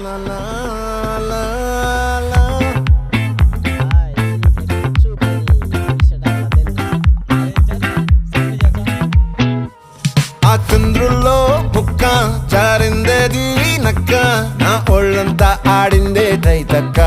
లా లా లా లా. ఆ చంద్రుల్లో బుక్క జారిందేది నక్క, నా ఒళ్ళంతా ఆడిందే తైతక్క.